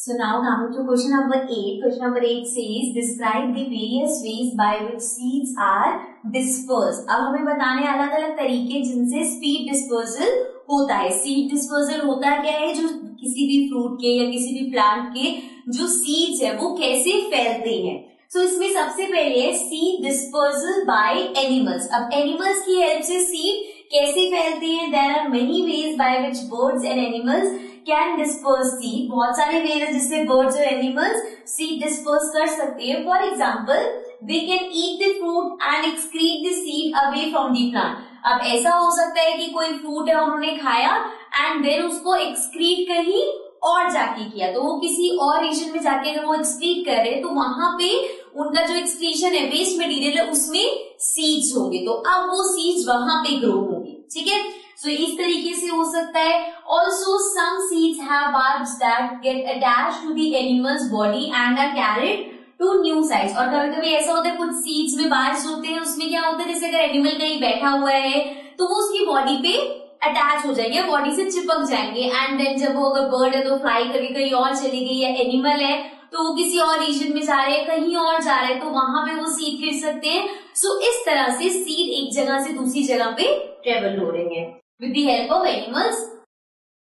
So now coming to question number 8. Question number 8 says describe the various ways by which seeds are dispersed. अब हमें बताने अलग अलग तरीके जिनसे सीड डिस्पर्सल होता है. सीड डिस्पर्सल होता क्या है, जो किसी भी फ्रूट के या किसी भी प्लांट के जो सीड्स है वो कैसे फैलते हैं. So इसमें सबसे पहले है सीड डिस्पर्सल बाय एनिमल्स. अब एनिमल्स की हेल्प से सीड कैसे फैलते हैं. There are many ways by which birds and animals can disperse seed. बहुत सारे वेज है जिससे बर्ड्स और एनिमल्स सीड डिस्पर्स कर सकते हैं. For example they can eat the fruit and excrete the seed away from the plant. अब ऐसा हो सकता है कि कोई फ्रूट है उन्होंने खाया एंड देन उसको एक्सक्रीट कहीं और जाके किया, तो वो किसी और रीजन में जाके अगर वो एक्सक्रीट कर रहे हैं तो वहां पे उनका जो एक्सक्रीशन है, वेस्ट मटेरियल है, उसमें सीड्स होंगे, तो अब वो सीड्स वहां पे ग्रो होंगे. ठीक है, सो इस तरीके से हो सकता है. Also some seeds have barbs that get attached to the animals body and are carried to new sites. और कभी कभी ऐसा होता है कुछ सीड्स में बार्ब्स होते हैं, उसमें क्या होता है जैसे अगर एनिमल कहीं बैठा हुआ है तो वो उसकी बॉडी पे अटैच हो जाएंगे, बॉडी से चिपक जाएंगे एंड देन जब वो अगर बर्ड है तो फ्लाई करके कहीं और चली गई, या एनिमल है तो वो किसी और रीजन में जा रहे हैं, कहीं और जा रहे हैं, तो वहां पे वो सीड गिर सकते हैं. सो इस तरह से सीड एक जगह से दूसरी जगह पे ट्रेवल हो रहे हैं with the help of animals.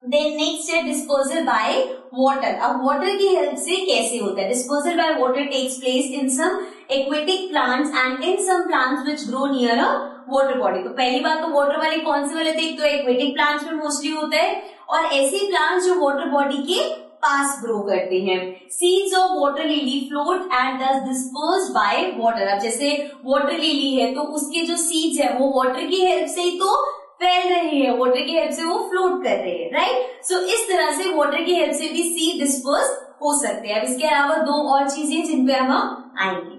Then next है डिस्पोजल बाय वाटर. अब वाटर की हेल्प से कैसे होता है. Disposal by water takes place in some aquatic plants and in some plants which grow near a water body. तो पहली बात तो वाटर वाले कौन से वाले थे, एक तो एक्वेटिक प्लांट्स में मोस्टली होता है और ऐसे प्लांट्स जो वाटर बॉडी के पास ग्रो करते हैं. Seeds of water lily float and दस डिस्पर्स्ड बाय वाटर. अब जैसे वाटर लिली है तो उसके जो सीड्स है वो वाटर की हेल्प से ही तो फैल रहे हैं, वाटर की हेल्प से वो फ्लोट कर रहे हैं, राइट. सो इस तरह से वाटर की हेल्प से भी सीड डिस्पर्स हो सकते हैं. अब इसके अलावा दो और चीजें जिन पे हम आएंगे.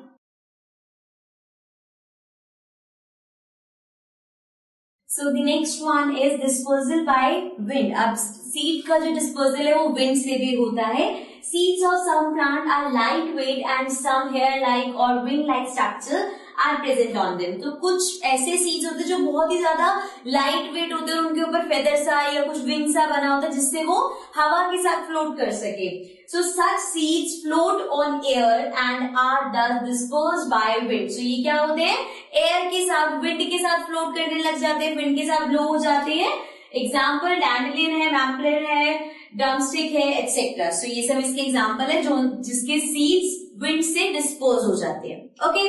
So the next one is dispersal by wind. अब सीड का जो डिस्पर्सल है वो विंड से भी होता है. Seeds of some plant are lightweight and some hair-like or wing-like structure are present on them. तो कुछ ऐसे सीड्स होते हैं जो बहुत ही ज्यादा लाइट वेट होते हैं, उनके ऊपर फेदर सा या कुछ विंग सा बना होता है जिससे वो हवा के साथ फ्लोट कर सके. So such seeds float on air and are thus dispersed by wind. So ये क्या होते हैं, एयर के साथ, विंड के साथ फ्लोट करने लग जाते हैं, विंड के साथ ब्लो हो जाते हैं. एग्जाम्पल डैंडलियन है, मैम्पलर है, ड्रमस्टिक है, एटसेट्रा. सो ये सब इसके एग्जाम्पल है जो जिसके सीड्स विंड से डिस्पोज हो जाते हैं. Okay,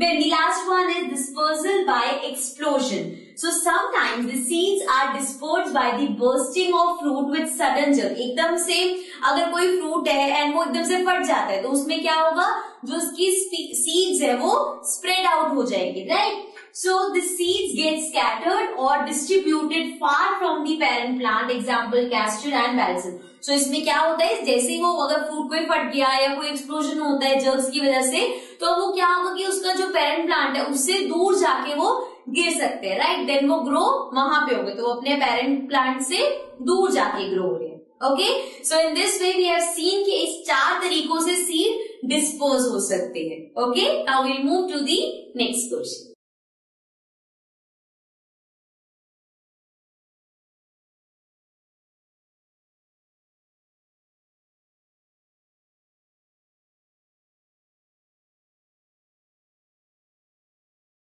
then the last one is dispersal by explosion. So sometimes the seeds are dispersed by the bursting of fruit with sudden jump. एकदम से अगर कोई फ्रूट है एंड वो एकदम से फट जाता है तो उसमें क्या होगा, जो उसकी सीड्स है वो स्प्रेड आउट हो जाएंगे, right. So the seeds get scattered or distributed far from the parent plant. Example castor and balsam. So इसमें क्या होता है, जैसे वो अगर फ्रूट कोई फट गया या कोई एक्सप्लोजन होता है जर्क्स की वजह से, तो वो क्या होगा कि उसका जो पेरेंट प्लांट है उससे दूर जाके वो गिर सकते हैं, राइट. देन वो ग्रो वहां पे होंगे, तो वो अपने पेरेंट प्लांट से दूर जाके ग्रो हो रहे हैं. Okay, so in this way we have seen कि इस 4 तरीकों से सीड डिस्पोज हो सकते हैं. Okay, now we will move to the next question.